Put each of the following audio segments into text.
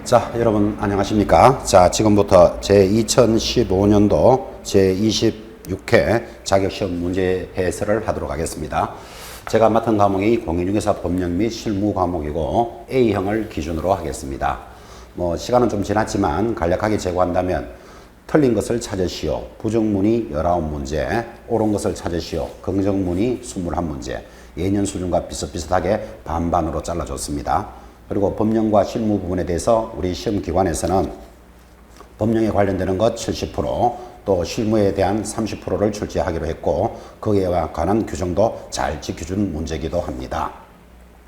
자, 여러분 안녕하십니까? 자, 지금부터 제 2015년도 제 26회 자격시험 문제 해설을 하도록 하겠습니다. 제가 맡은 과목이 공인중개사 법령 및 실무 과목이고 A형을 기준으로 하겠습니다. 시간은 좀 지났지만 간략하게 제고한다면 틀린 것을 찾으시오. 부정문이 19문제, 옳은 것을 찾으시오. 긍정문이 21문제. 예년 수준과 비슷비슷하게 반반으로 잘라줬습니다. 그리고 법령과 실무 부분에 대해서 우리 시험기관에서는 법령에 관련되는 것 70%, 또 실무에 대한 30%를 출제하기로 했고 거기에 관한 규정도 잘 지켜준 문제이기도 합니다.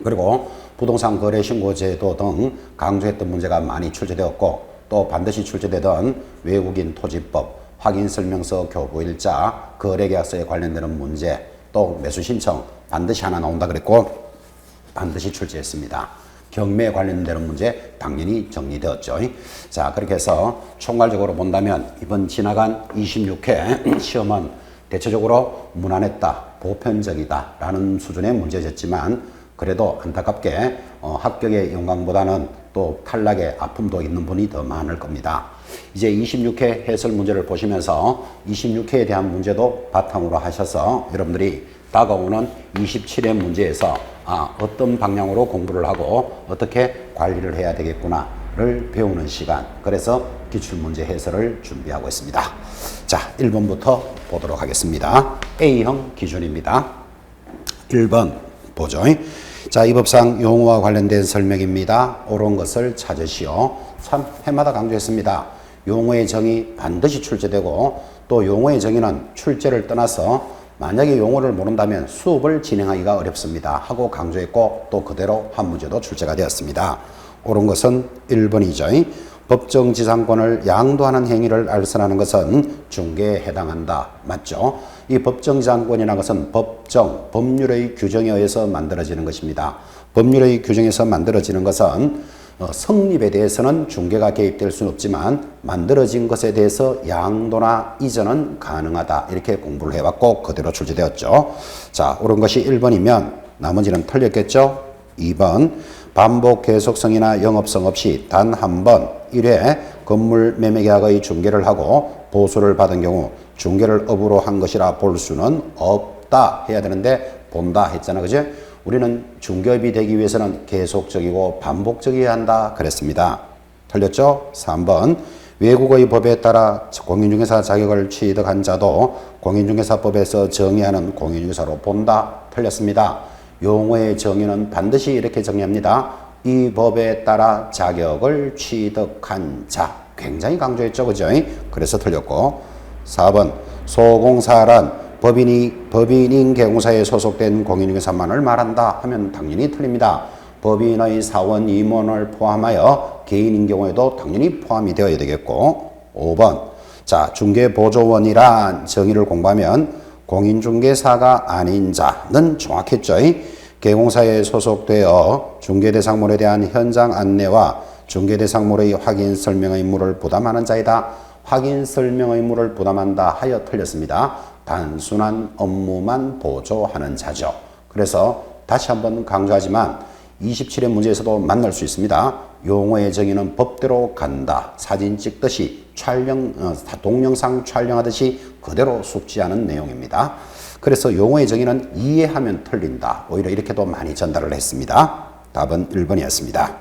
그리고 부동산 거래 신고제도 등 강조했던 문제가 많이 출제되었고 또 반드시 출제되던 외국인 토지법, 확인설명서 교부일자, 거래계약서에 관련되는 문제, 또 매수신청 반드시 하나 나온다 그랬고 반드시 출제했습니다. 경매에 관련되는 문제 당연히 정리되었죠. 자, 그렇게 해서 총괄적으로 본다면 이번 지나간 26회 시험은 대체적으로 무난했다, 보편적이다 라는 수준의 문제였지만 그래도 안타깝게 합격의 영광보다는 또 탈락의 아픔도 있는 분이 더 많을 겁니다. 이제 26회 해설 문제를 보시면서 26회에 대한 문제도 바탕으로 하셔서 여러분들이 다가오는 27회 문제에서 어떤 방향으로 공부를 하고 어떻게 관리를 해야 되겠구나를 배우는 시간, 그래서 기출문제 해설을 준비하고 있습니다. 자, 1번부터 보도록 하겠습니다. A형 기준입니다. 1번 보죠. 자, 이 법상 용어와 관련된 설명입니다. 옳은 것을 찾으시오. 참 해마다 강조했습니다. 용어의 정의 반드시 출제되고 또 용어의 정의는 출제를 떠나서 만약에 용어를 모른다면 수업을 진행하기가 어렵습니다 하고 강조했고 또 그대로 한 문제도 출제가 되었습니다. 옳은 것은 1번이죠. 법정지상권을 양도하는 행위를 알선하는 것은 중개에 해당한다. 맞죠? 이 법정지상권이라는 것은 법률의 규정에 의해서 만들어지는 것입니다. 법률의 규정에서 만들어지는 것은 성립에 대해서는 중개가 개입될 수는 없지만 만들어진 것에 대해서 양도나 이전은 가능하다. 이렇게 공부를 해왔고 그대로 출제되었죠. 자, 옳은 것이 1번이면 나머지는 틀렸겠죠. 2번 반복 계속성이나 영업성 없이 단 한 번 1회 건물 매매계약의 중개를 하고 보수를 받은 경우 중개를 업으로 한 것이라 볼 수는 없다 해야 되는데 본다 했잖아, 그죠? 우리는 중개업이 되기 위해서는 계속적이고 반복적이어야 한다 그랬습니다. 틀렸죠? 3번 외국의 법에 따라 공인중개사 자격을 취득한 자도 공인중개사법에서 정의하는 공인중개사로 본다. 틀렸습니다. 용어의 정의는 반드시 이렇게 정의합니다. 이 법에 따라 자격을 취득한 자. 굉장히 강조했죠, 그죠? 그래서 틀렸고 4번 소공사란 법인인 개공사에 소속된 공인중개사만을 말한다 하면 당연히 틀립니다. 법인의 사원, 임원을 포함하여 개인인 경우에도 당연히 포함이 되어야 되겠고 5번 자, 중개보조원이란 정의를 공부하면 공인중개사가 아닌 자는 정확했죠. 개공사에 소속되어 중개대상물에 대한 현장 안내와 중개대상물의 확인 설명 의무를 부담하는 자이다. 확인 설명 의무를 부담한다 하여 틀렸습니다. 단순한 업무만 보조하는 자죠. 그래서 다시 한번 강조하지만 27회 문제에서도 만날 수 있습니다. 용어의 정의는 법대로 간다. 사진 찍듯이 동영상 촬영하듯이 그대로 숙지하는 내용입니다. 그래서 용어의 정의는 이해하면 틀린다. 오히려 이렇게도 많이 전달을 했습니다. 답은 1번이었습니다.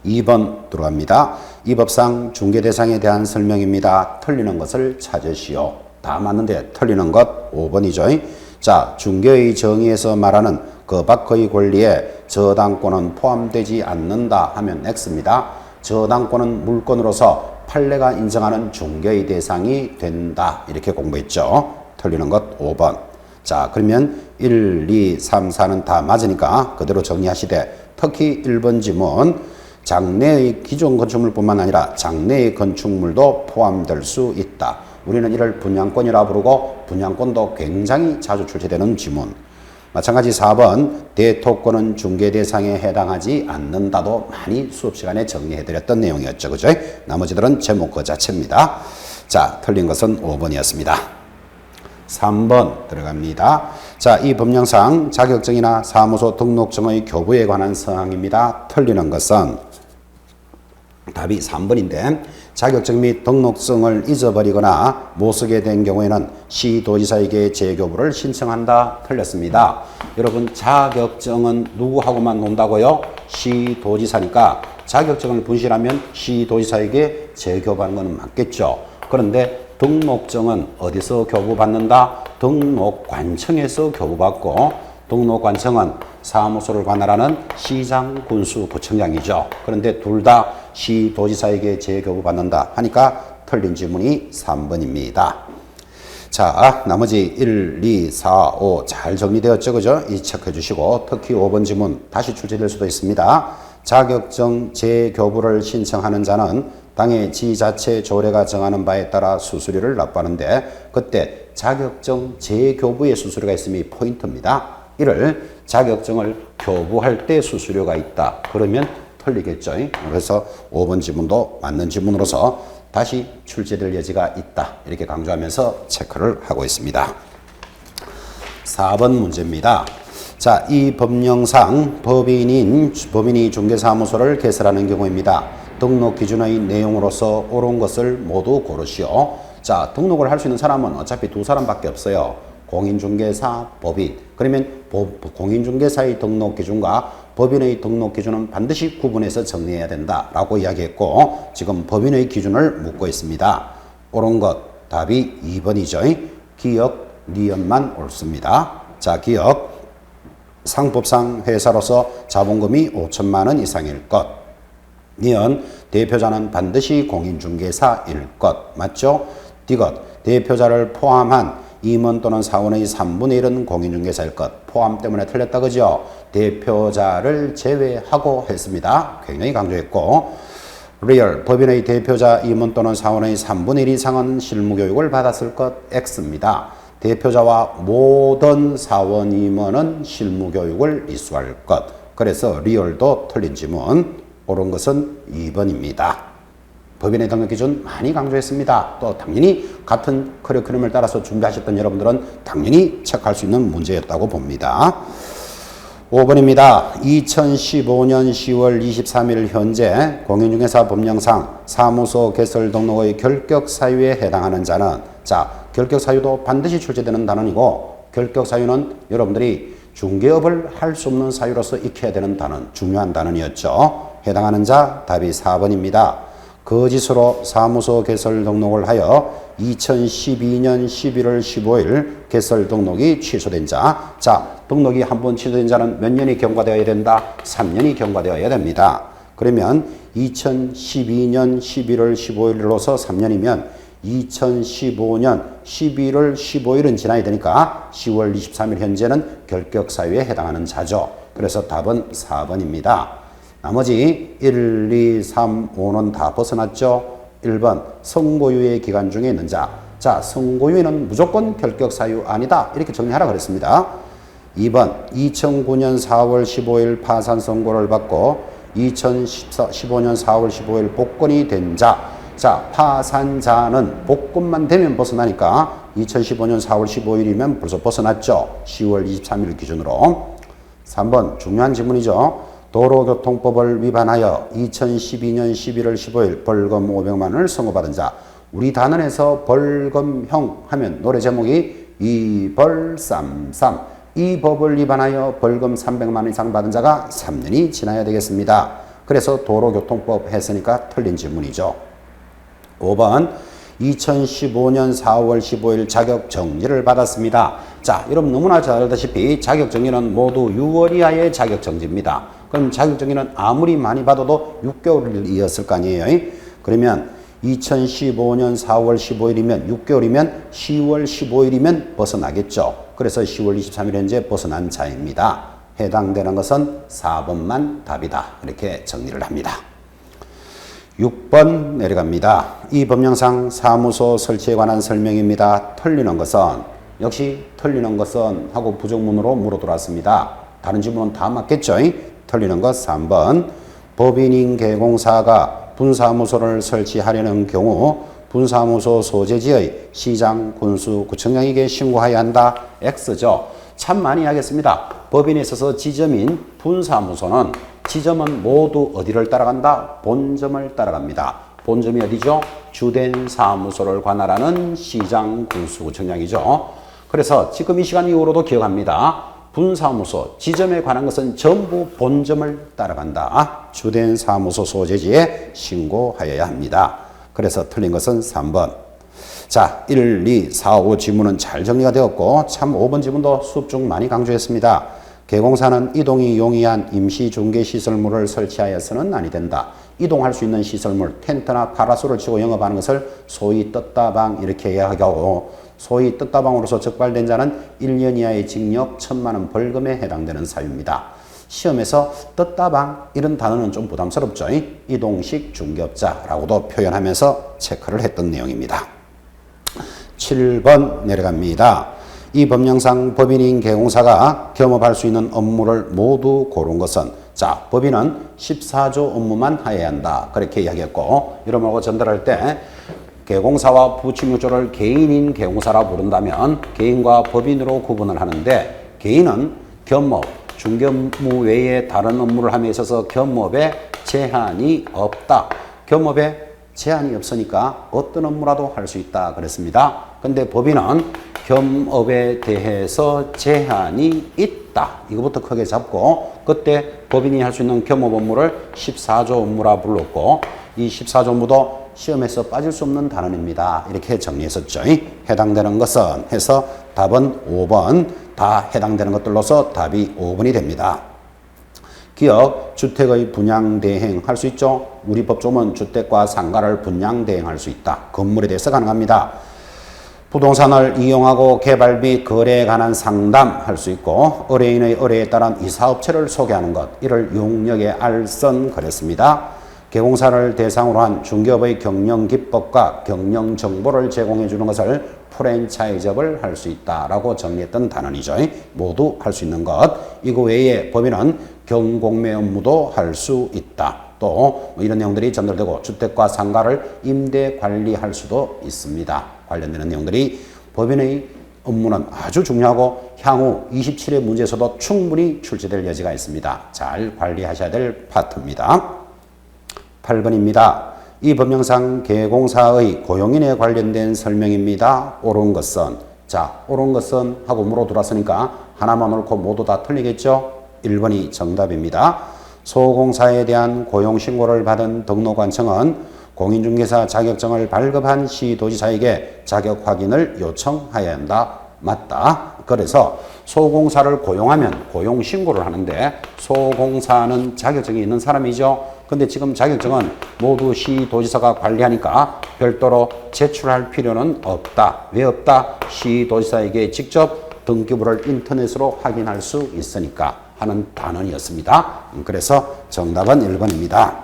2번 들어갑니다. 이 법상 중개 대상에 대한 설명입니다. 틀리는 것을 찾으시오. 다 맞는데 틀리는 것 5번이죠. 자, 중개의 정의에서 말하는 그 밖의 권리에 저당권은 포함되지 않는다 하면 X입니다. 저당권은 물건으로서 판례가 인정하는 중개의 대상이 된다. 이렇게 공부했죠. 틀리는 것 5번. 자, 그러면 1, 2, 3, 4는 다 맞으니까 그대로 정리하시되 특히 1번 지문 장내의 기존 건축물뿐만 아니라 장내의 건축물도 포함될 수 있다. 우리는 이를 분양권이라 부르고 분양권도 굉장히 자주 출제되는 지문. 마찬가지 4번 대토권은 중개 대상에 해당하지 않는다도 많이 수업 시간에 정리해드렸던 내용이었죠. 그죠? 나머지들은 제목 그 자체입니다. 자, 틀린 것은 5번이었습니다. 3번 들어갑니다. 자, 이 법령상 자격증이나 사무소 등록증의 교부에 관한 사항입니다. 틀리는 것은 답이 3번인데 자격증 및 등록증을 잊어버리거나 못 쓰게 된 경우에는 시도지사에게 재교부를 신청한다. 틀렸습니다. 여러분 자격증은 누구하고만 논다고요? 시도지사니까 자격증을 분실하면 시도지사에게 재교부하는 것은 맞겠죠. 그런데 등록증은 어디서 교부받는다? 등록관청에서 교부받고 등록관청은 사무소를 관할하는 시장, 군수, 구청장이죠. 그런데 둘 다 시도지사에게 재교부받는다 하니까 틀린 지문이 3번입니다. 자, 나머지 1, 2, 4, 5 잘 정리되었죠? 그죠? 이 체크해 주시고 특히 5번 지문 다시 출제될 수도 있습니다. 자격증 재교부를 신청하는 자는 당의 지자체 조례가 정하는 바에 따라 수수료를 납부하는데 그때 자격증 재교부의 수수료가 있음이 포인트입니다. 이를 자격증을 교부할 때 수수료가 있다. 그러면 틀리겠죠. 그래서 5번 지문도 맞는 지문으로서 다시 출제될 여지가 있다. 이렇게 강조하면서 체크를 하고 있습니다. 4번 문제입니다. 자, 이 법령상 법인이 중개사무소를 개설하는 경우입니다. 등록 기준의 내용으로서 옳은 것을 모두 고르시오. 자, 등록을 할 수 있는 사람은 어차피 두 사람밖에 없어요. 공인중개사, 법인. 그러면 공인중개사의 등록 기준과 법인의 등록 기준은 반드시 구분해서 정리해야 된다라고 이야기했고 지금 법인의 기준을 묻고 있습니다. 옳은 것 답이 2번이죠. 기억, 니은만 옳습니다. 자, 기억. 상법상 회사로서 자본금이 5천만 원 이상일 것. 니은 대표자는 반드시 공인중개사일 것. 맞죠? 디귿 대표자를 포함한 임원 또는 사원의 3분의 1은 공인중개사일 것. 포함 때문에 틀렸다 그죠? 대표자를 제외하고 했습니다. 굉장히 강조했고 리얼 법인의 대표자 임원 또는 사원의 3분의 1 이상은 실무교육을 받았을 것. X입니다. 대표자와 모든 사원 임원은 실무교육을 이수할 것. 그래서 리얼도 틀린 지문. 옳은 것은 2번입니다. 법인의 등록 기준 많이 강조했습니다. 또 당연히 같은 커리큘럼을 따라서 준비하셨던 여러분들은 당연히 체크할 수 있는 문제였다고 봅니다. 5번입니다. 2015년 10월 23일 현재 공인중개사 법령상 사무소 개설 등록의 결격 사유에 해당하는 자는 자, 결격 사유도 반드시 출제되는 단원이고 결격 사유는 여러분들이 중개업을 할 수 없는 사유로서 익혀야 되는 단원, 중요한 단원이었죠. 해당하는 자 답이 4번입니다. 거짓으로 사무소 개설 등록을 하여 2012년 11월 15일 개설 등록이 취소된 자. 자, 등록이 한번 취소된 자는 몇 년이 경과되어야 된다? 3년이 경과되어야 됩니다. 그러면 2012년 11월 15일로서 3년이면 2015년 11월 15일은 지나야 되니까 10월 23일 현재는 결격 사유에 해당하는 자죠. 그래서 답은 4번입니다. 나머지 1, 2, 3, 5는 다 벗어났죠. 1번 선고유예 기간 중에 있는 자. 자, 선고유예는 무조건 결격 사유 아니다. 이렇게 정리하라 그랬습니다. 2번 2009년 4월 15일 파산 선고를 받고 2015년 4월 15일 복권이 된 자. 자, 파산자는 복권만 되면 벗어나니까 2015년 4월 15일이면 벌써 벗어났죠. 10월 23일 기준으로. 3번 중요한 질문이죠. 도로교통법을 위반하여 2012년 11월 15일 벌금 500만 원을 선고받은 자. 우리 단원에서 벌금형 하면 노래 제목이 이벌삼삼. 이 법을 위반하여 벌금 300만 원 이상 받은 자가 3년이 지나야 되겠습니다. 그래서 도로교통법 했으니까 틀린 질문이죠. 5번 2015년 4월 15일 자격정지를 받았습니다. 자, 여러분 너무나 잘 알다시피 자격정지는 모두 6월 이하의 자격정지입니다. 그럼 자격정지는 아무리 많이 받아도 6개월이었을 거 아니에요. 그러면 2015년 4월 15일이면 6개월이면 10월 15일이면 벗어나겠죠. 그래서 10월 23일 현재 벗어난 자입니다. 해당되는 것은 4번만 답이다. 이렇게 정리를 합니다. 6번 내려갑니다. 이 법령상 사무소 설치에 관한 설명입니다. 틀리는 것은 역시 틀리는 것은 하고 부정문으로 물어 들어왔습니다. 다른 질문은 다 맞겠죠? 틀리는 것 3번 법인인 개공사가 분사무소를 설치하려는 경우 분사무소 소재지의 시장, 군수, 구청장에게 신고해야 한다. X죠. 참 많이 하겠습니다. 법인에 있어서 지점인 분사무소는 지점은 모두 어디를 따라간다? 본점을 따라갑니다. 본점이 어디죠? 주된 사무소를 관할하는 시장 군수구청장이죠. 그래서 지금 이 시간 이후로도 기억합니다. 분사무소, 지점에 관한 것은 전부 본점을 따라간다. 주된 사무소 소재지에 신고하여야 합니다. 그래서 틀린 것은 3번. 자, 1, 2, 4, 5 지문은 잘 정리가 되었고 참 5번 지문도 수업 중 많이 강조했습니다. 개공사는 이동이 용이한 임시 중개 시설물을 설치하여서는 아니 된다. 이동할 수 있는 시설물, 텐트나 파라솔을 치고 영업하는 것을 소위 떴다방 이렇게 이야기하고 소위 떴다방으로서 적발된 자는 1년 이하의 징역 1,000만 원 벌금에 해당되는 사유입니다. 시험에서 떴다방 이런 단어는 좀 부담스럽죠. 이동식 중개업자라고도 표현하면서 체크를 했던 내용입니다. 7번 내려갑니다. 이 법령상 법인인 개공사가 겸업할 수 있는 업무를 모두 고른 것은 자, 법인은 14조 업무만 하여야 한다. 그렇게 이야기했고 이러므로 전달할 때 개공사와 부침유조를 개인인 개공사라 부른다면 개인과 법인으로 구분을 하는데 개인은 겸업, 중개업무 외에 다른 업무를 함에 있어서 겸업에 제한이 없다. 겸업에 제한이 없으니까 어떤 업무라도 할 수 있다 그랬습니다. 근데 법인은 겸업에 대해서 제한이 있다. 이거부터 크게 잡고 그때 법인이 할 수 있는 겸업 업무를 14조 업무라 불렀고 이 14조 업무도 시험에서 빠질 수 없는 단원입니다. 이렇게 정리했었죠. 해당되는 것은 해서 답은 5번 다 해당되는 것들로서 답이 5번이 됩니다. 기억, 주택의 분양대행 할 수 있죠. 우리 법조문 주택과 상가를 분양대행할 수 있다. 건물에 대해서 가능합니다. 부동산을 이용하고 개발 및 거래에 관한 상담할 수 있고 의뢰인의 의뢰에 따른 이사업체를 소개하는 것 이를 용역의 알선 그랬습니다. 개공사를 대상으로 한 중개업의 경영기법과 경영정보를 제공해 주는 것을 프랜차이즈업을 할 수 있다라고 정리했던 단원이죠. 모두 할 수 있는 것. 이거 외에 법인은 경공매 업무도 할 수 있다. 또 이런 내용들이 전달되고 주택과 상가를 임대 관리할 수도 있습니다. 관련되는 내용들이 법인의 업무는 아주 중요하고 향후 27회 문제에서도 충분히 출제될 여지가 있습니다. 잘 관리하셔야 될 파트입니다. 8번입니다. 이 법령상 개공사의 고용인에 관련된 설명입니다. 옳은 것은 자, 옳은 것은 하고 물어 들어왔으니까 하나만 옳고 모두 다 틀리겠죠? 1번이 정답입니다. 소공사에 대한 고용신고를 받은 등록관청은 공인중개사 자격증을 발급한 시도지사에게 자격 확인을 요청해야 한다. 맞다. 그래서 소공사를 고용하면 고용신고를 하는데 소공사는 자격증이 있는 사람이죠. 근데 지금 자격증은 모두 시도지사가 관리하니까 별도로 제출할 필요는 없다. 왜 없다? 시도지사에게 직접 등기부를 인터넷으로 확인할 수 있으니까 하는 단언이었습니다. 그래서 정답은 1번입니다.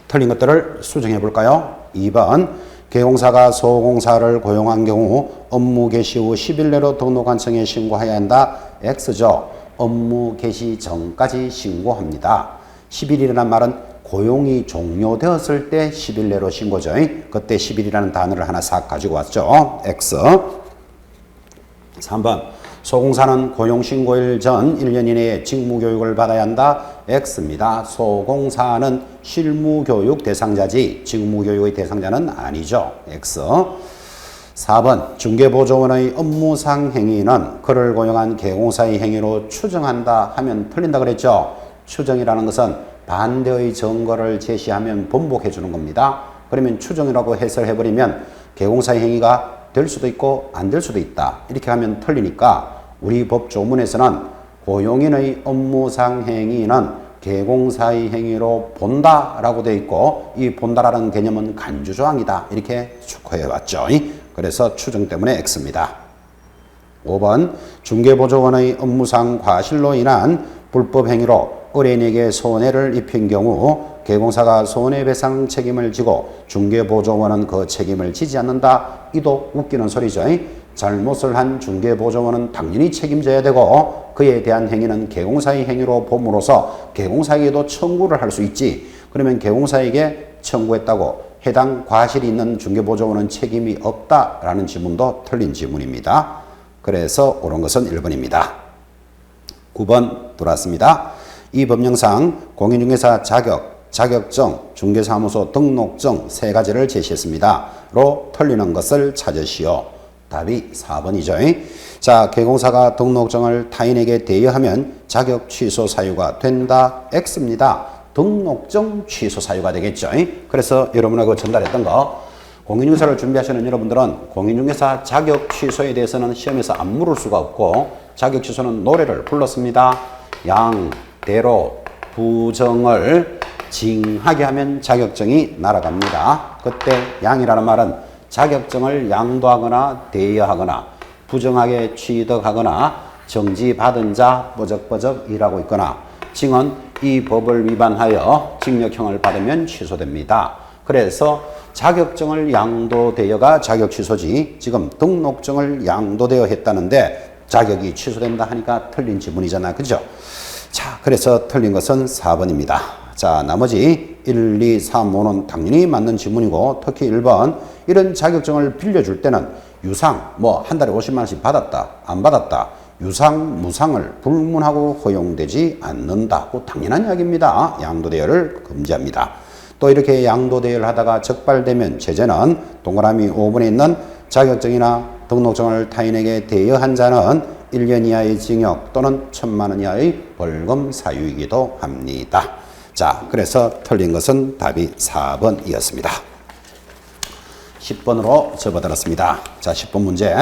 틀린 것들을 수정해 볼까요? 2번 개공사가 소공사를 고용한 경우 업무 개시 후 10일 내로 등록관청에 신고해야 한다. X죠. 업무 개시 전까지 신고합니다. 10일이라는 말은 고용이 종료되었을 때 10일 내로 신고죠. 그때 10일이라는 단어를 하나 싹 가지고 왔죠. X. 3번 소공사는 고용신고일 전 1년 이내에 직무교육을 받아야 한다. X입니다. 소공사는 실무교육 대상자지 직무교육의 대상자는 아니죠. X. 4번 중개보조원의 업무상 행위는 그를 고용한 개공사의 행위로 추정한다 하면 틀린다 그랬죠. 추정이라는 것은 반대의 증거를 제시하면 번복해 주는 겁니다. 그러면 추정이라고 해설해버리면 개공사의 행위가 될 수도 있고 안 될 수도 있다. 이렇게 하면 틀리니까 우리 법 조문에서는 고용인의 업무상 행위는 개공사의 행위로 본다라고 되어 있고 이 본다라는 개념은 간주조항이다. 이렇게 축구해왔죠. 그래서 추정 때문에 X입니다. 5번 중개보조원의 업무상 과실로 인한 불법 행위로 의뢰인에게 손해를 입힌 경우 개공사가 손해배상 책임을 지고 중개보조원은 그 책임을 지지 않는다. 이도 웃기는 소리죠. 잘못을 한 중개보조원은 당연히 책임져야 되고 그에 대한 행위는 개공사의 행위로 봄으로써 개공사에게도 청구를 할 수 있지. 그러면 개공사에게 청구했다고 해당 과실이 있는 중개보조원은 책임이 없다라는 지문도 틀린 지문입니다. 그래서 옳은 것은 1번입니다. 9번 들어왔습니다. 이 법령상 공인중개사 자격, 자격증, 중개사무소 등록증 세 가지를 제시했습니다. 로 틀리는 것을 찾으시오. 답이 4번이죠. 자, 개공사가 등록증을 타인에게 대여하면 자격 취소 사유가 된다. X입니다. 등록증 취소 사유가 되겠죠. 그래서 여러분하고 전달했던 거, 공인중개사를 준비하시는 여러분들은 공인중개사 자격 취소에 대해서는 시험에서 안 물을 수가 없고, 자격 취소는 노래를 불렀습니다. 양, 대로, 부정을 징하게 하면 자격증이 날아갑니다. 그때 양이라는 말은 자격증을 양도하거나 대여하거나 부정하게 취득하거나 정지받은 자 뻐적뻐적 일하고 있거나, 징은 이 법을 위반하여 징역형을 받으면 취소됩니다. 그래서 자격증을 양도대여가 자격 취소지, 지금 등록증을 양도대여 했다는데 자격이 취소된다 하니까 틀린 지문이잖아. 그죠? 자, 그래서 틀린 것은 4번입니다. 자, 나머지 1, 2, 3, 5는 당연히 맞는 지문이고, 특히 1번, 이런 자격증을 빌려줄 때는 유상, 한 달에 50만 원씩 받았다, 안 받았다, 유상, 무상을 불문하고 허용되지 않는다고 당연한 이야기입니다. 양도대여를 금지합니다. 또 이렇게 양도대여를 하다가 적발되면 제재는 동그라미 5번에 있는 자격증이나 등록증을 타인에게 대여한 자는 1년 이하의 징역 또는 1,000만 원 이하의 벌금 사유이기도 합니다. 자, 그래서 틀린 것은 답이 4번이었습니다. 10번으로 접어들었습니다. 자, 10번 문제.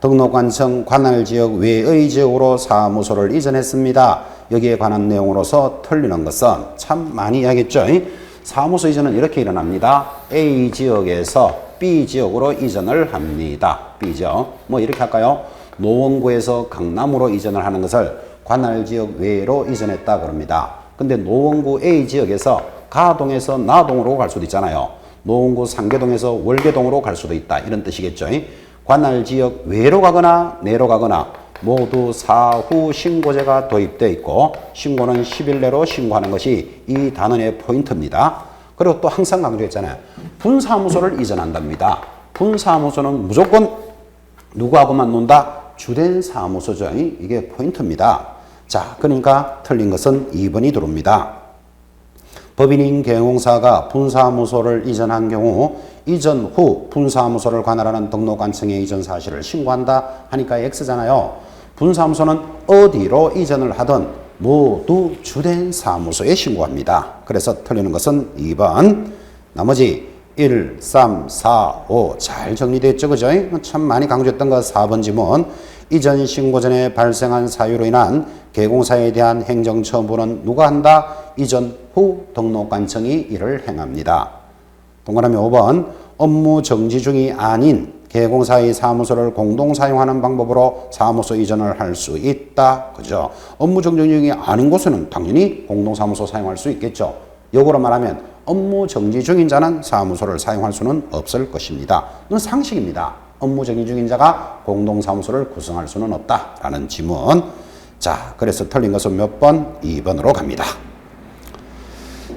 등록관청 관할지역 외의 지역으로 사무소를 이전했습니다. 여기에 관한 내용으로서 틀리는 것은 참 많이 이야기했죠. 사무소 이전은 이렇게 일어납니다. A 지역에서 B 지역으로 이전을 합니다. B지역. 이렇게 할까요? 노원구에서 강남으로 이전을 하는 것을 관할지역 외로 이전했다 그럽니다. 근데 노원구 A 지역에서 가동에서 나동으로 갈 수도 있잖아요. 노원구 상계동에서 월계동으로 갈 수도 있다. 이런 뜻이겠죠. 관할지역 외로 가거나 내로 가거나 모두 사후 신고제가 도입되어 있고, 신고는 10일 내로 신고하는 것이 이 단원의 포인트입니다. 그리고 또 항상 강조했잖아요. 분사무소를 이전한답니다. 분사무소는 무조건 누구하고만 논다? 주된 사무소죠. 이게 포인트입니다. 자, 그러니까 틀린 것은 2번이 들어옵니다. 법인인 개공사가 분사무소를 이전한 경우 이전 후 분사무소를 관할하는 등록관청에 이전 사실을 신고한다 하니까 X잖아요. 분사무소는 어디로 이전을 하든 모두 주된 사무소에 신고합니다. 그래서 틀리는 것은 2번. 나머지 1, 3, 4, 5 잘 정리됐죠? 그죠? 참 많이 강조했던 거 4번 지문. 이전 신고 전에 발생한 사유로 인한 개공사에 대한 행정처분은 누가 한다? 이전 후 등록관청이 이를 행합니다. 동그라미 5번. 업무 정지 중이 아닌 개공사의 사무소를 공동 사용하는 방법으로 사무소 이전을 할 수 있다. 그죠? 업무 정지 중이 아닌 곳에는 당연히 공동 사무소 사용할 수 있겠죠. 역으로 말하면 업무 정지 중인 자는 사무소를 사용할 수는 없을 것입니다. 이건 상식입니다. 업무 정지 중인 자가 공동 사무소를 구성할 수는 없다라는 지문. 자, 그래서 틀린 것은 몇 번? 2번으로 갑니다.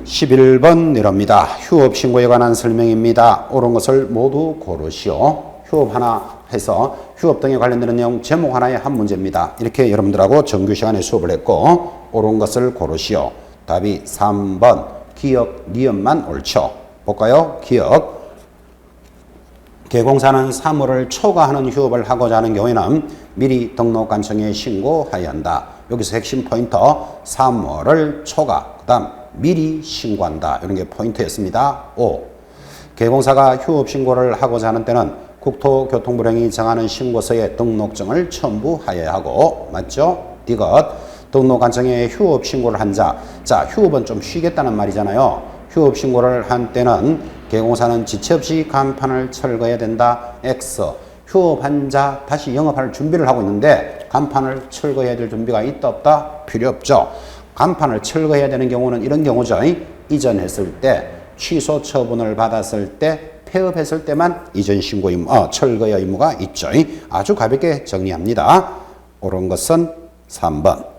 11번 내려옵니다. 휴업 신고에 관한 설명입니다. 옳은 것을 모두 고르시오. 휴업 하나 해서 휴업 등에 관련되는 내용 제목 하나의 한 문제입니다. 이렇게 여러분들하고 정규 시간에 수업을 했고, 옳은 것을 고르시오. 답이 3번. 기억, 니은만 옳죠. 볼까요? 기억. 개공사는 사무를 초과하는 휴업을 하고자 하는 경우에는 미리 등록관청에 신고하여야 한다. 여기서 핵심 포인트, 사무를 초과, 그 다음 미리 신고한다. 이런 게 포인트였습니다. 5. 개공사가 휴업 신고를 하고자 하는 때는 국토교통부령이 정하는 신고서에 등록증을 첨부하여야 하고, 맞죠? 디귿. 등록관청에 휴업 신고를 한 자. 자, 휴업은 좀 쉬겠다는 말이잖아요. 휴업 신고를 한 때는 개공사는 지체 없이 간판을 철거해야 된다. X. 휴업한 자 다시 영업할 준비를 하고 있는데 간판을 철거해야 될 준비가 있다 없다? 필요 없죠. 간판을 철거해야 되는 경우는 이런 경우죠. 이전했을 때, 취소 처분을 받았을 때, 폐업했을 때만 이전 신고 의무, 철거의 의무가 있죠. 아주 가볍게 정리합니다. 옳은 것은 3번.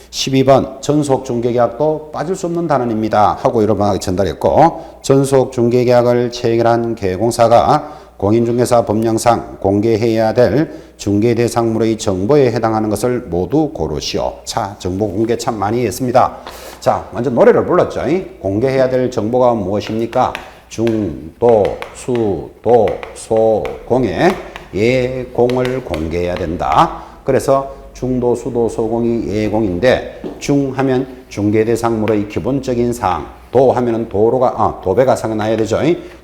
12번 전속중개계약도 빠질 수 없는 단원입니다. 하고 여러분에게 전달했고, 전속중개계약을 체결한 개공사가 공인중개사 법령상 공개해야 될 중개대상물의 정보에 해당하는 것을 모두 고르시오. 자, 정보 공개 참 많이 했습니다. 자, 먼저 노래를 불렀죠. 공개해야 될 정보가 무엇입니까? 중, 도, 수, 도, 소, 공의 예공을 공개해야 된다. 그래서 중도, 수도, 소공이 예공인데 중 하면 중개대상물의 기본적인 사항, 도 하면은 도배가 생각나야 되죠.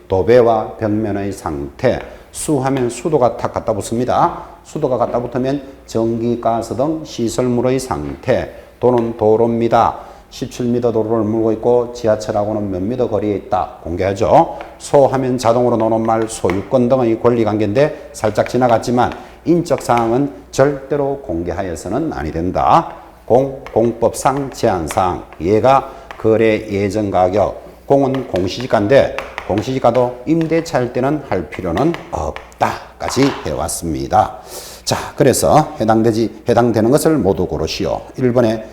도배와 벽면의 상태, 수 하면 수도가 탁 갖다 붙습니다. 수도가 갖다 붙으면 전기, 가스 등 시설물의 상태, 도는 도로입니다. 17m 도로를 물고 있고 지하철하고는 몇 미터 거리에 있다. 공개하죠. 소 하면 자동으로 나오는 말 소유권 등의 권리관계인데 살짝 지나갔지만 인적 사항은 절대로 공개하여서는 아니 된다. 공법상 제한사항, 얘가 거래 예정 가격, 공은 공시지가인데 공시지가도 임대차일 때는 할 필요는 없다까지 해왔습니다. 자, 그래서 해당되는 것을 모두 고르시오. 1번에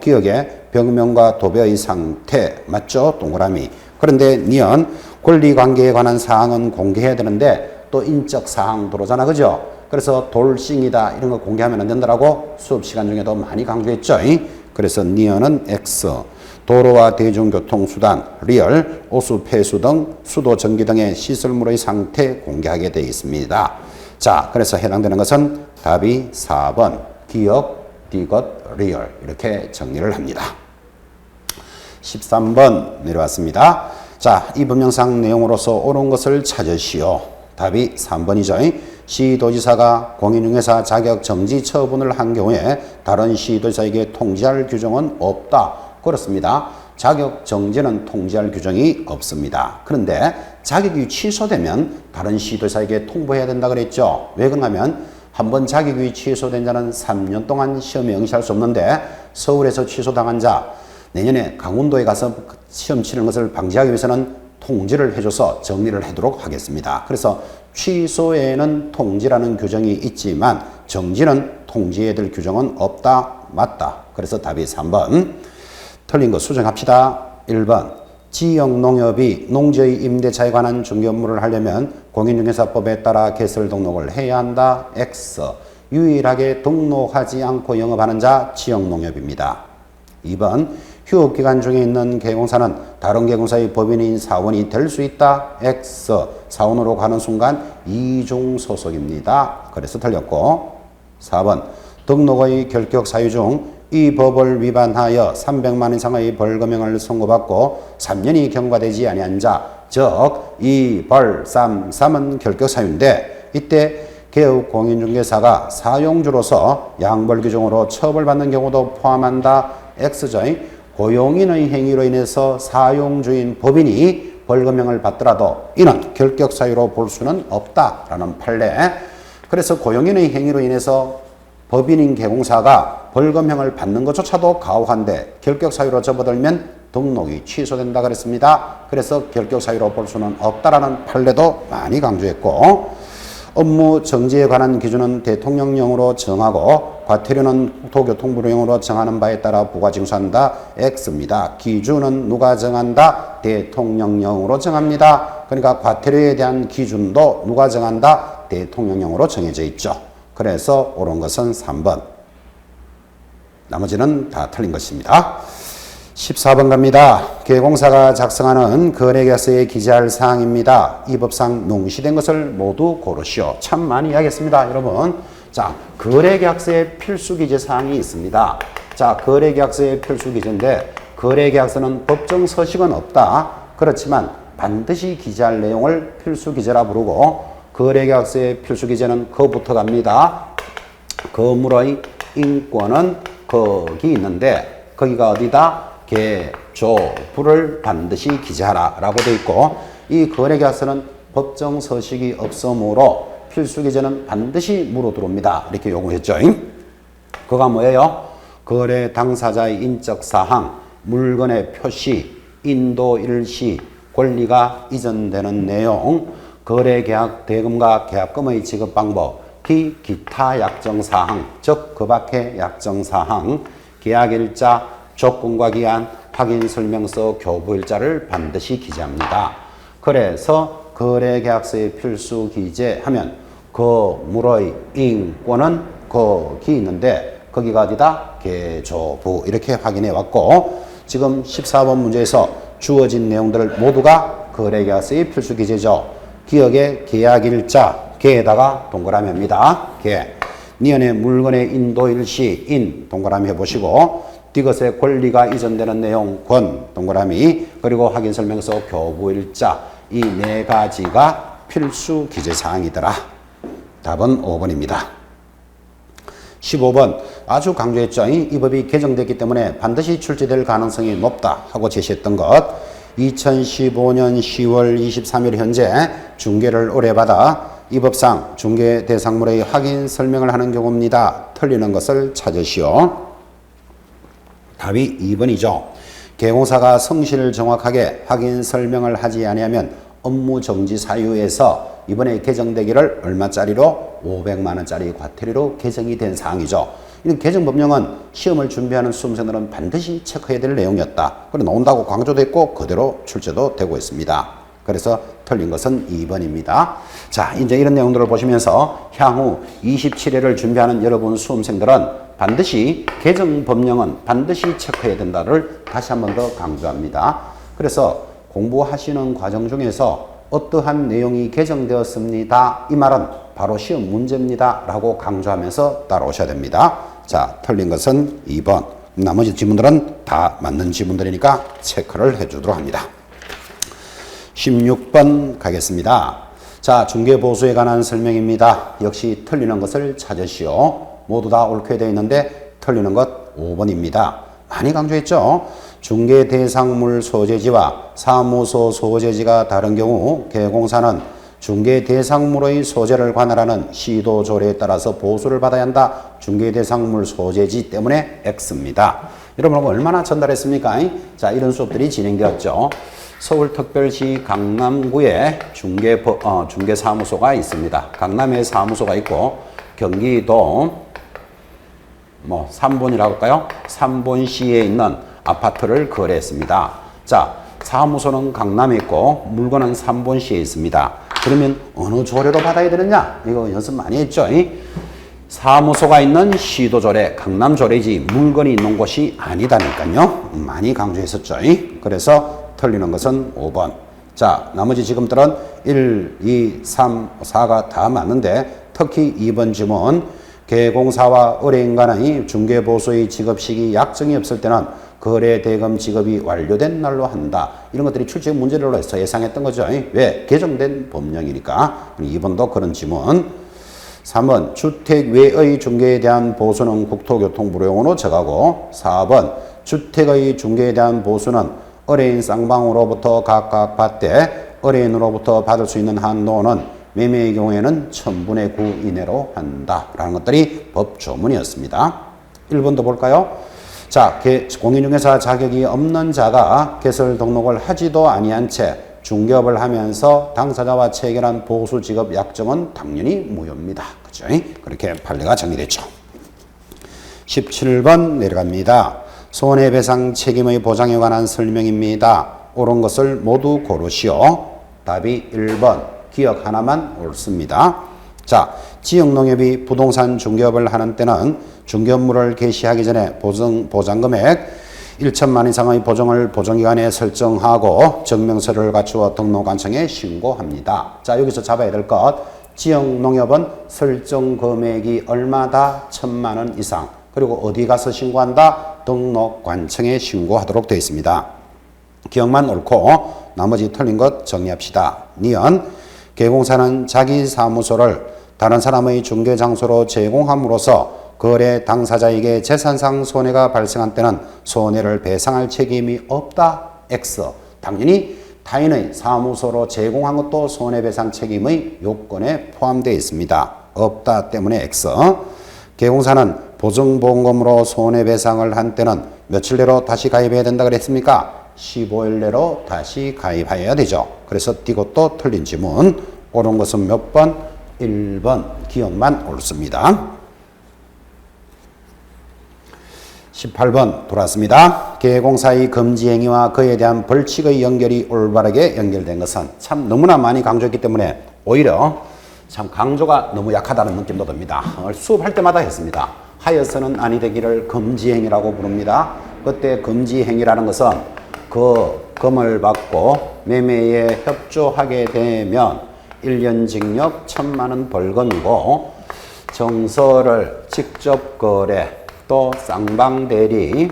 기억에 벽면과 도배의 상태 맞죠? 동그라미. 그런데 니은 권리관계에 관한 사항은 공개해야 되는데 또 인적 사항 들어오잖아, 그죠? 그래서 돌싱이다 이런 거 공개하면 안 된다라고 수업 시간 중에도 많이 강조했죠. 그래서 니은은 X. 도로와 대중교통수단, 리얼, 오수, 폐수 등 수도, 전기 등의 시설물의 상태 공개하게 되어 있습니다. 자, 그래서 해당되는 것은 답이 4번, 기억, 디귿, 리얼 이렇게 정리를 합니다. 13번 내려왔습니다. 자, 이 법령상 내용으로서 옳은 것을 찾으시오. 답이 3번이죠. 시도지사가 공인중개사 자격 정지 처분을 한 경우에 다른 시도지사에게 통지할 규정은 없다. 그렇습니다. 자격 정지는 통지할 규정이 없습니다. 그런데 자격이 취소되면 다른 시도지사에게 통보해야 된다 그랬죠. 왜 그러냐면 한번 자격이 취소된 자는 3년 동안 시험에 응시할 수 없는데 서울에서 취소당한 자 내년에 강원도에 가서 시험 치는 것을 방지하기 위해서는 통지를 해줘서 정리를 하도록 하겠습니다. 그래서 취소에는 통지라는 규정이 있지만 정지는 통지해야 될 규정은 없다. 맞다. 그래서 답이 3번. 틀린 거 수정합시다. 1번. 지역농협이 농지의 임대차에 관한 중개 업무를 하려면 공인중개사법에 따라 개설 등록을 해야 한다. X. 유일하게 등록하지 않고 영업하는 자 지역농협입니다. 2번. 휴업기간 중에 있는 개공사는 다른 개공사의 법인인 사원이 될 수 있다. X. 사원으로 가는 순간 이중 소속입니다. 그래서 틀렸고 4번. 등록의 결격 사유 중 이 법을 위반하여 300만 원 이상의 벌금형을 선고받고 3년이 경과되지 아니한 자, 즉 이 벌, 3은 결격 사유인데 이때 개업 공인중개사가 사용주로서 양벌 규정으로 처벌받는 경우도 포함한다. X죠. 고용인의 행위로 인해서 사용주인 법인이 벌금형을 받더라도 이는 결격 사유로 볼 수는 없다라는 판례. 그래서 고용인의 행위로 인해서 법인인 개공사가 벌금형을 받는 것조차도 가혹한데 결격 사유로 접어들면 등록이 취소된다 그랬습니다. 그래서 결격 사유로 볼 수는 없다라는 판례도 많이 강조했고 업무 정지에 관한 기준은 대통령령으로 정하고 과태료는 국토교통부령으로 정하는 바에 따라 부과징수한다. X입니다. 기준은 누가 정한다? 대통령령으로 정합니다. 그러니까 과태료에 대한 기준도 누가 정한다? 대통령령으로 정해져 있죠. 그래서 옳은 것은 3번. 나머지는 다 틀린 것입니다. 14번 갑니다. 개공사가 작성하는 거래계약서에 기재할 사항입니다. 이 법상 농시된 것을 모두 고르시오. 참 많이 이야기했습니다, 여러분. 자, 거래계약서에 필수 기재 사항이 있습니다. 자, 거래계약서의 필수 기재인데 거래계약서는 법정 서식은 없다. 그렇지만 반드시 기재할 내용을 필수 기재라 부르고 거래계약서의 필수 기재는 그부터 갑니다. 건물의 인권은 거기 있는데 거기가 어디다? 개조부를 반드시 기재하라 라고 되어 있고 이 거래계약서는 법정 서식이 없으므로 필수 기재는 반드시 무로 들어옵니다. 이렇게 요구했죠. 그가 뭐예요? 거래 당사자의 인적 사항, 물건의 표시, 인도 일시, 권리가 이전되는 내용, 거래계약 대금과 계약금의 지급 방법, 기타 약정사항, 즉 그 밖의 약정사항, 계약일자, 조건과 기한, 확인설명서, 교부일자를 반드시 기재합니다. 그래서 거래계약서의 필수 기재하면 건물의 인권은 거기 있는데 거기가 어디다? 개조부. 이렇게 확인해 왔고 지금 14번 문제에서 주어진 내용들을 모두가 거래계약서의 필수 기재죠. 기억의 계약일자, 계에다가 동그라미 합니다. 계. 니은의 물건의 인도일시, 인 동그라미 해보시고 이것의 권리가 이전되는 내용, 권 동그라미, 그리고 확인설명서 교부일자, 이 네 가지가 필수 기재사항이더라. 답은 5번입니다. 15번 아주 강조했죠. 이 법이 개정됐기 때문에 반드시 출제될 가능성이 높다 하고 제시했던 것. 2015년 10월 23일 현재 중개를 의뢰받아 이 법상 중개 대상물의 확인 설명을 하는 경우입니다. 틀리는 것을 찾으시오. 답이 2번이죠. 개공사가 성실을 정확하게 확인 설명을 하지 아니하면 업무 정지 사유에서 이번에 개정되기를 얼마짜리로? 500만 원짜리 과태료로 개정이 된 사항이죠. 이런 개정법령은 시험을 준비하는 수험생들은 반드시 체크해야 될 내용이었다. 그리고 나온다고 강조됐고 그대로 출제도 되고 있습니다. 그래서 틀린 것은 2번입니다. 자, 이제 이런 내용들을 보시면서 향후 27회를 준비하는 여러분 수험생들은 반드시 개정법령은 반드시 체크해야 된다를 다시 한 번 더 강조합니다. 그래서 공부하시는 과정 중에서 어떠한 내용이 개정되었습니다. 이 말은 바로 시험 문제입니다. 라고 강조하면서 따라오셔야 됩니다. 자, 틀린 것은 2번. 나머지 지문들은 다 맞는 지문들이니까 체크를 해주도록 합니다. 16번 가겠습니다. 자, 중개보수에 관한 설명입니다. 역시 틀리는 것을 찾으시오. 모두 다 옳게 되어 있는데 틀리는 것 5번입니다. 많이 강조했죠. 중개 대상물 소재지와 사무소 소재지가 다른 경우 개공사는 중개 대상물의 소재를 관할하는 시도 조례에 따라서 보수를 받아야 한다. 중개 대상물 소재지 때문에 X입니다. 여러분 얼마나 전달했습니까? 자, 이런 수업들이 진행되었죠. 서울특별시 강남구에 중개사무소가 있습니다. 강남에 사무소가 있고 경기도 3본이라고 할까요? 3본시에 있는 아파트를 거래했습니다. 자, 사무소는 강남에 있고 물건은 3본시에 있습니다. 그러면 어느 조례로 받아야 되느냐? 이거 연습 많이 했죠? 사무소가 있는 시도조례, 강남조례지 물건이 있는 곳이 아니다니까요. 많이 강조했었죠. 그래서 틀리는 것은 5번. 자, 나머지 지금들은 1, 2, 3, 4가 다 맞는데 특히 2번 지문 개공사와 의뢰인 간의 중개보수의 지급 시기 약정이 없을 때는 거래 대금 지급이 완료된 날로 한다. 이런 것들이 출제 문제로 해서 예상했던 거죠. 왜? 개정된 법령이니까. 2번도 그런 지문. 3번 주택 외의 중개에 대한 보수는 국토교통부용으로 정하고 4번 주택의 중개에 대한 보수는 의뢰인 쌍방으로부터 각각 받되 의뢰인으로부터 받을 수 있는 한도는 매매의 경우에는 1000분의 9 이내로 한다. 라는 것들이 법 조문이었습니다. 1번도 볼까요? 자, 공인중개사 자격이 없는 자가 개설 등록을 하지도 아니한 채 중개업을 하면서 당사자와 체결한 보수 지급 약정은 당연히 무효입니다. 그죠? 그렇게 판례가 정리됐죠. 17번 내려갑니다. 손해배상 책임의 보장에 관한 설명입니다. 옳은 것을 모두 고르시오. 답이 1번. 기억 하나만 옳습니다. 자, 지역농협이 부동산 중개업을 하는 때는 중개업무를 개시하기 전에 보장금액 1천만 이상의 보정을 보정기간에 설정하고 증명서를 갖추어 등록관청에 신고합니다. 자, 여기서 잡아야 될 것. 지역농협은 설정 금액이 얼마다? 1000만 원 이상. 그리고 어디 가서 신고한다? 등록관청에 신고하도록 되어 있습니다. 기억만 옳고 나머지 틀린 것 정리합시다. 니은 개공사는 자기 사무소를 다른 사람의 중개장소로 제공함으로써 거래 당사자에게 재산상 손해가 발생한 때는 손해를 배상할 책임이 없다. X. 당연히 타인의 사무소로 제공한 것도 손해배상 책임의 요건에 포함되어 있습니다. 없다 때문에 X. 개공사는 보증보험금으로 손해배상을 한 때는 며칠 내로 다시 가입해야 된다 그랬습니까? 15일 내로 다시 가입해야 되죠. 그래서 이것도 틀린 지문. 옳은 것은 몇 번? 1번. 기억만 옳습니다. 18번 돌아왔습니다. 계공사의 금지 행위와 그에 대한 벌칙의 연결이 올바르게 연결된 것은 참 너무나 많이 강조했기 때문에 오히려 참 강조가 너무 약하다는 느낌도 듭니다. 수업할 때마다 했습니다. 하여서는 아니 되기를 금지 행위라고 부릅니다. 그때 금지 행위라는 것은 그 금을 받고 매매에 협조하게 되면 1년 징역 1,000만 원 벌금이고 정서를 직접 거래 또 쌍방대리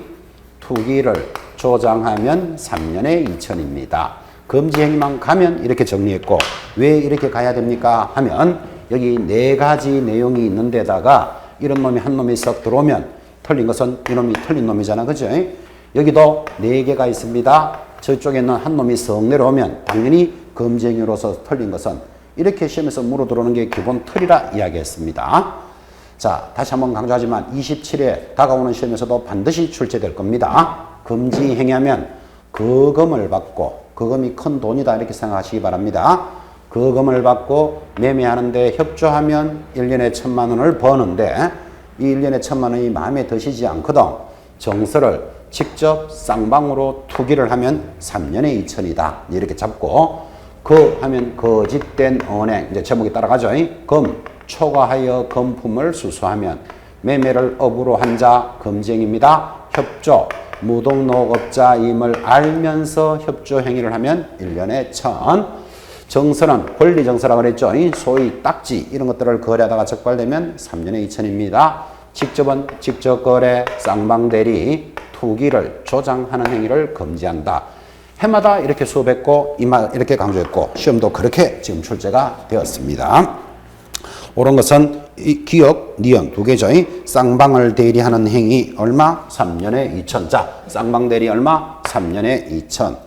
투기를 조장하면 3년에 2천입니다. 금지 행위만 가면 이렇게 정리했고 왜 이렇게 가야 됩니까 하면 여기 4가지 내용이 있는 데다가 이런 놈이 한 놈이 썩 들어오면 틀린 것은 이놈이 틀린 놈이잖아. 그죠? 여기도 4개가 있습니다. 저쪽에 있는 한 놈이 썩 내려오면 당연히 금지 행위로서 틀린 것은 이렇게 시험에서 물어 들어오는 게 기본 틀이라 이야기했습니다. 자, 다시 한번 강조하지만 27회 다가오는 시험에서도 반드시 출제될 겁니다. 금지 행위하면 그 금을 받고 그 금이 큰 돈이다 이렇게 생각하시기 바랍니다. 그 금을 받고 매매하는데 협조하면 1년에 1,000만 원을 버는데 이 1년에 1,000만 원이 마음에 드시지 않거든 정서를 직접 쌍방으로 투기를 하면 3년에 2천이다 이렇게 잡고 그 하면 거짓된 언행 이제 제목이 따라가죠. 금 초과하여 금품을 수수하면 매매를 업으로 한 자 금지행위입니다. 협조 무등록업자임을 알면서 협조 행위를 하면 1년에 1,000. 정서는 권리정서라고 그랬죠. 소위 딱지 이런 것들을 거래하다가 적발되면 3년에 2천입니다. 직접은 직접거래, 쌍방대리, 투기를 조장하는 행위를 금지한다. 해마다 이렇게 수업했고 이렇게 강조했고 시험도 그렇게 지금 출제가 되었습니다. 옳은 것은 이 기억, 니은 2개죠. 쌍방을 대리하는 행위 얼마? 3년에 2천. 자, 쌍방대리 얼마? 3년에 2천.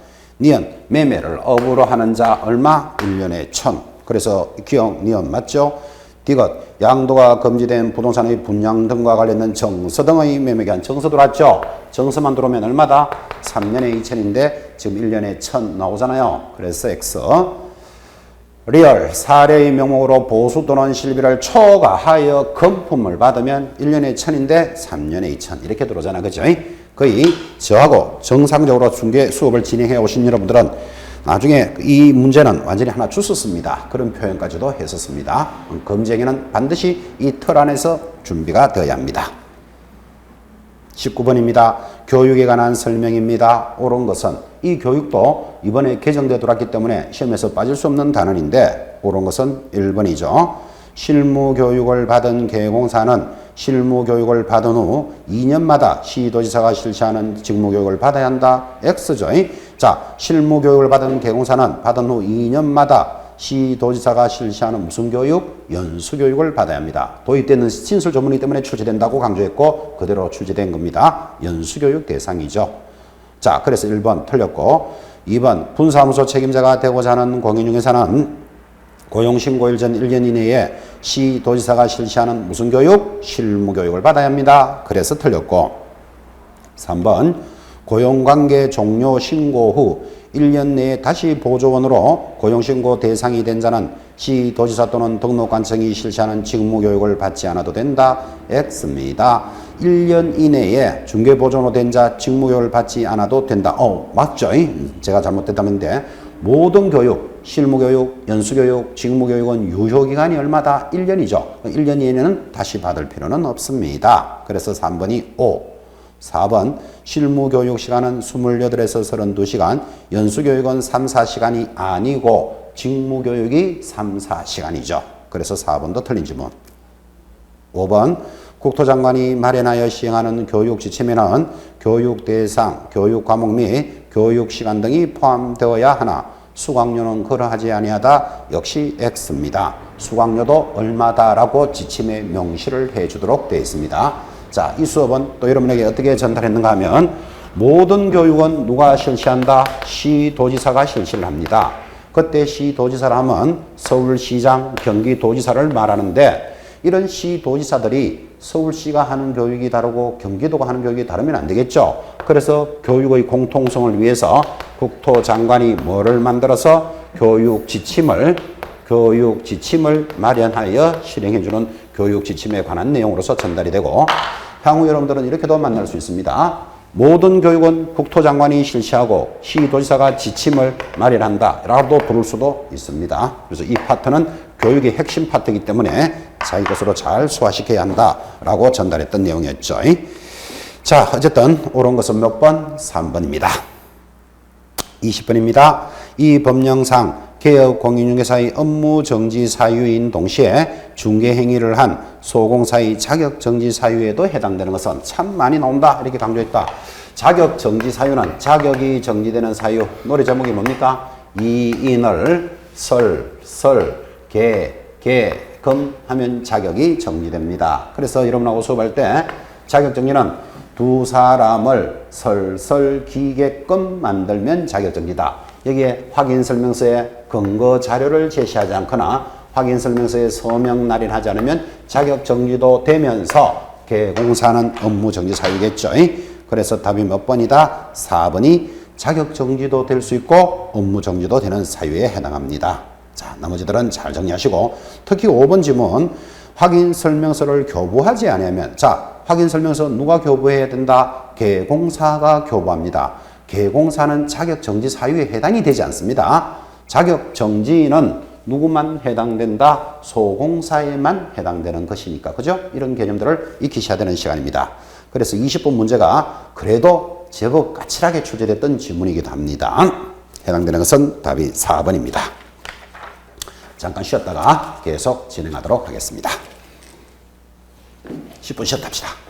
니은 매매를 업으로 하는 자 얼마? 1년에 1,000. 그래서 기억, 니은 맞죠? 디귿 양도가 금지된 부동산의 분양 등과 관련된 정서 등의 매매기한 정서 들어왔죠? 정서만 들어오면 얼마다? 3년에 2천인데 지금 1년에 1,000 나오잖아요. 그래서 X. 리얼 사례의 명목으로 보수 또는 실비를 초과하여 금품을 받으면 1년에 1,000인데 3년에 2,000 이렇게 들어오잖아. 그죠? 거의 저하고 정상적으로 중개 수업을 진행해 오신 여러분들은 나중에 이 문제는 완전히 하나 주웠습니다. 그런 표현까지도 했었습니다. 금지행위는 반드시 이 틀 안에서 준비가 되어야 합니다. 19번입니다. 교육에 관한 설명입니다. 옳은 것은 이 교육도 이번에 개정되어 들어왔기 때문에 시험에서 빠질 수 없는 단원인데 옳은 것은 1번이죠. 실무교육을 받은 개공사는 실무교육을 받은 후 2년마다 시도지사가 실시하는 직무교육을 받아야 한다. X죠. 자, 실무교육을 받은 개공사는 받은 후 2년마다 시도지사가 실시하는 무슨 교육? 연수교육을 받아야 합니다. 도입되는 진술 조문이기 때문에 출제된다고 강조했고 그대로 출제된 겁니다. 연수교육 대상이죠. 자, 그래서 1번 틀렸고 2번 분사무소 책임자가 되고자 하는 공인중개사는 고용신고일 전 1년 이내에 시도지사가 실시하는 무슨 교육? 실무교육을 받아야 합니다. 그래서 틀렸고 3번 고용관계 종료 신고 후 1년 내에 다시 보조원으로 고용신고 대상이 된 자는 시도지사 또는 등록관청이 실시하는 직무교육을 받지 않아도 된다. X입니다. 1년 이내에 중개보조원으로 된 자 직무교육을 받지 않아도 된다. 맞죠? 제가 잘못됐다는데 모든 교육, 실무교육, 연수교육, 직무교육은 유효기간이 얼마다? 1년이죠. 1년 이내는 다시 받을 필요는 없습니다. 그래서 3번이 O. 4번 실무교육 시간은 28에서 32시간, 연수교육은 3, 4시간이 아니고 직무교육이 3, 4시간이죠. 그래서 4번도 틀린 지문. 5번 국토장관이 마련하여 시행하는 교육 지침에는 교육 대상, 교육 과목 및 교육 시간 등이 포함되어야 하나 수강료는 그러하지 아니하다. 역시 X입니다. 수강료도 얼마다라고 지침에 명시를 해주도록 되어 있습니다. 자, 이 수업은 또 여러분에게 어떻게 전달했는가 하면 모든 교육은 누가 실시한다? 시도지사가 실시를 합니다. 그때 시도지사라 하면 서울시장, 경기도지사를 말하는데 이런 시도지사들이 서울시가 하는 교육이 다르고 경기도가 하는 교육이 다르면 안 되겠죠. 그래서 교육의 공통성을 위해서 국토장관이 뭐를 만들어서 교육 지침을 마련하여 실행해주는 교육 지침에 관한 내용으로서 전달이 되고 향후 여러분들은 이렇게도 만날 수 있습니다. 모든 교육은 국토장관이 실시하고 시도지사가 지침을 마련한다 라고도 부를 수도 있습니다. 그래서 이 파트는 교육의 핵심 파트이기 때문에 자기 것으로 잘 소화시켜야 한다 라고 전달했던 내용이었죠. 자, 어쨌든 옳은 것은 몇 번? 3번입니다. 20번입니다. 이 법령상 개업 공인중개사의 업무 정지 사유인 동시에 중개행위를 한 소공사의 자격 정지 사유에도 해당되는 것은 참 많이 나온다 이렇게 강조했다. 자격 정지 사유는 자격이 정지되는 사유. 노래 제목이 뭡니까? 이인을 금 하면 자격이 정지됩니다. 그래서 여러분하고 수업할 때 자격 정지는 두 사람을 설설기게끔 만들면 자격 정지다. 여기에 확인설명서에 근거 자료를 제시하지 않거나 확인설명서에 서명 날인하지 않으면 자격정지도 되면서 개공사는 업무정지 사유겠죠. 그래서 답이 몇 번이다? 4번이 자격정지도 될 수 있고 업무정지도 되는 사유에 해당합니다. 자, 나머지들은 잘 정리하시고 특히 5번 지문 확인설명서를 교부하지 않으면 자, 확인설명서 누가 교부해야 된다? 개공사가 교부합니다. 개공사는 자격정지 사유에 해당이 되지 않습니다. 자격정지는 누구만 해당된다? 소공사에만 해당되는 것이니까. 그죠? 이런 개념들을 익히셔야 되는 시간입니다. 그래서 20번 문제가 그래도 제법 까칠하게 출제됐던 지문이기도 합니다. 해당되는 것은 답이 4번입니다. 잠깐 쉬었다가 계속 진행하도록 하겠습니다. 10분 쉬었답시다.